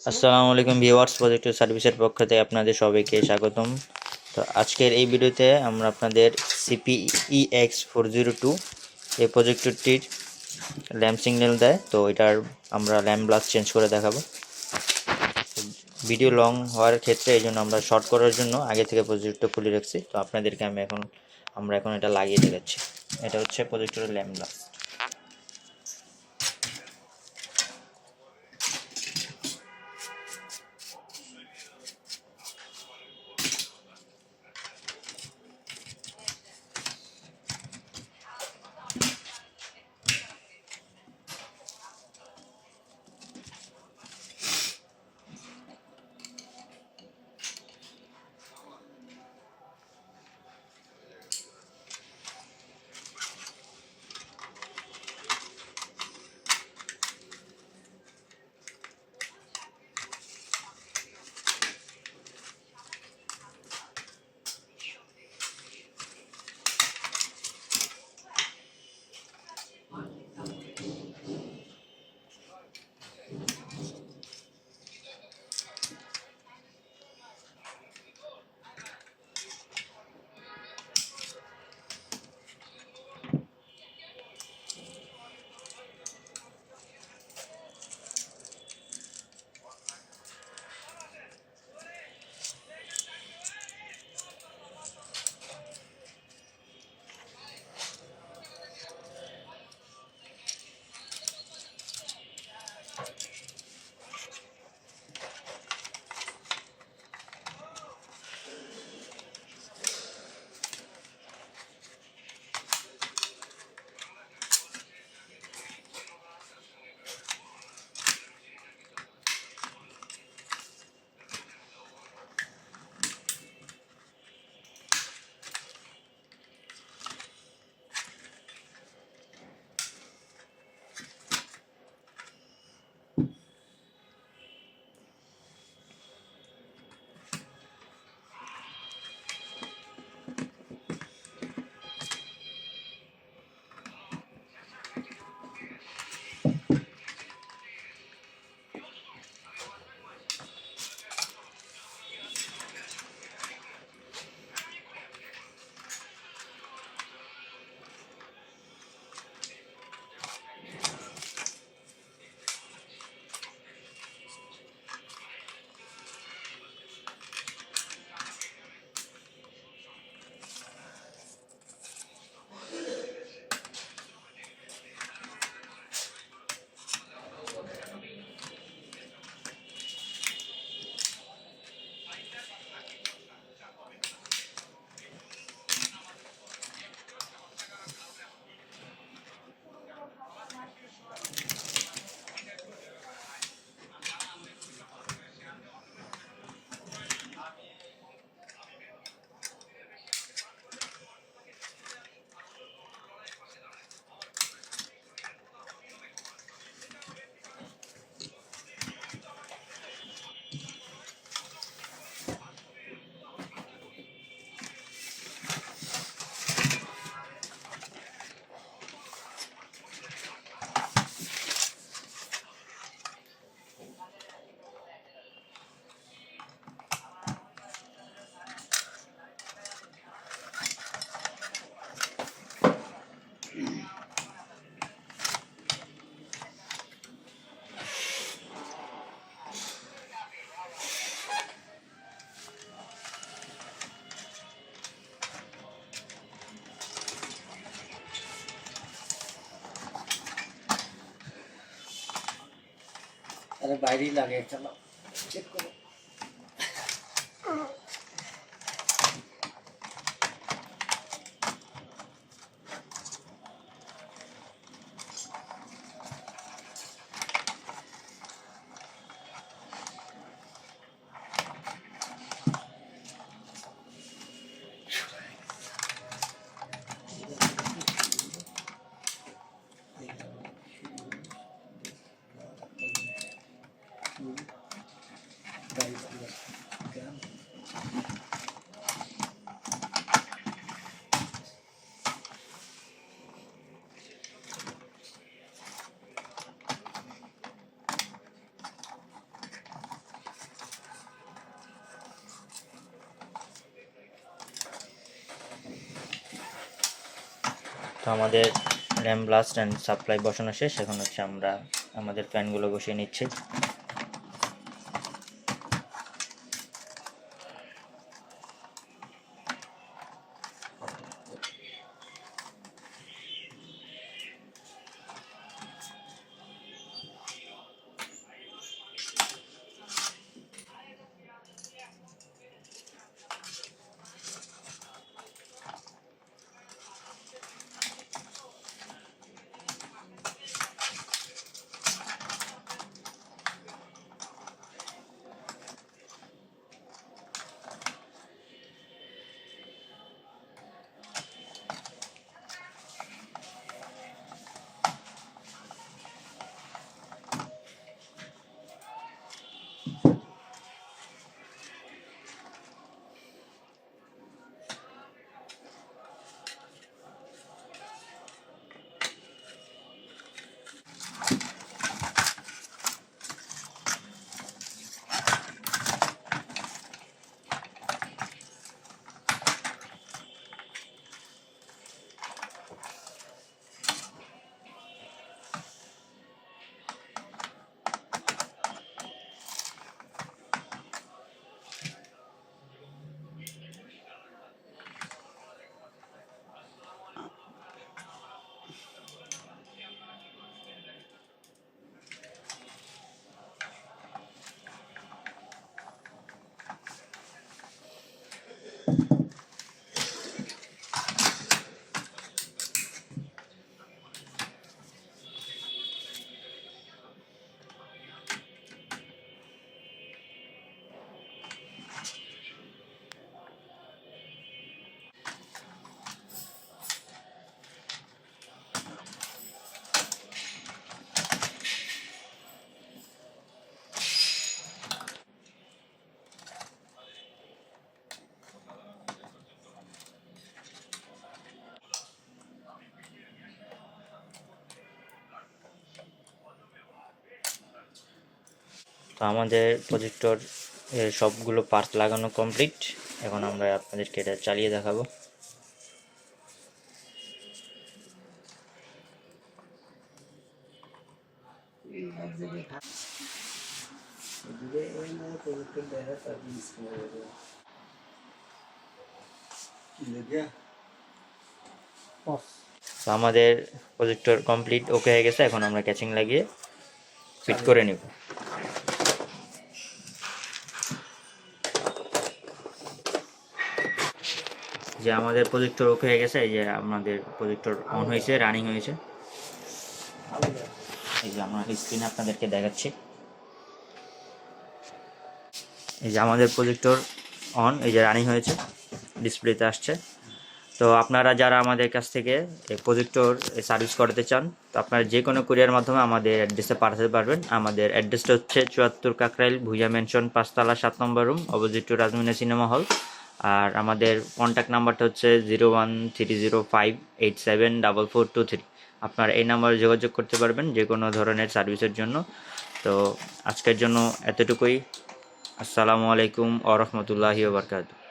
আসসালামু আলাইকুম viewers, project সার্ভিসের পক্ষ থেকে আপনাদের সবাইকে স্বাগতম। তো আজকের এই ভিডিওতে আমরা আপনাদের CPEX402 এই প্রজেক্টরটির ল্যাম্প সিগন্যাল দেয়, তো এটার আমরা ল্যাম্প ব্লাস চেঞ্জ করে দেখাবো। ভিডিও লং হওয়ার ক্ষেত্রে এই জন্য আমরা শর্ট করার জন্য আগে থেকে প্রজেক্টর খুলে রাখছি। তো আপনাদেরকে আমরা এখন এটা লাগিয়ে দেখাচ্ছি। এটা হচ্ছে প্রজেক্টরের ল্যাম্প ব্লাস। अरे বাইরেই লাগে চলো চেক করো। তো আমাদের র্যাম ব্লাস্ট অ্যান্ড সাপ্লাই বসানো শেষ। এখন হচ্ছে আমরা আমাদের ফ্যানগুলো বসিয়ে নিচ্ছি। তো আমাদের প্রজেক্টর এর সবগুলো পার্টস লাগানো কমপ্লিট। এখন আমরা আপনাদেরকে এটা চালিয়ে দেখাবো। তো আমাদের প্রজেক্টর কমপ্লিট ওকে হয়ে গেছে। এখন আমরা ক্যাচিং লাগিয়ে ফিট করে নিব। যে আমাদের প্রজেক্টর ওকে হয়ে গেছে। এই যে আমাদের প্রজেক্টর অন হয়েছে, রানিং হয়েছে। এই যে আমরা স্ক্রিনে আপনাদেরকে দেখাচ্ছি। এই যে আমাদের প্রজেক্টর অন, এই যে রানিং হয়েছে, ডিসপ্লেতে আসছে। তো আপনারা যারা আমাদের কাছ থেকে এই প্রজেক্টর সার্ভিস করাতে চান, তো আপনারা যে কোনো কুরিয়ার মাধ্যমে আমাদের অ্যাড্রেসে পাঠাতে পারবেন। আমাদের অ্যাড্রেসটা হচ্ছে 74 কাকরাইল ভুইয়া মেনশন 5 তলা 7 number room, opposite to Rajmina cinema hall. আর আমাদের কন্ট্যাক্ট নাম্বারটা হচ্ছে 01305874423। আপনারা এই নাম্বারে যোগাযোগ করতে পারবেন যে কোনো ধরনের সার্ভিসের জন্য। তো আজকের জন্য এতটুকুই। আসসালামু আলাইকুম ওয়া রাহমাতুল্লাহি ওয়া বারাকাতুহু।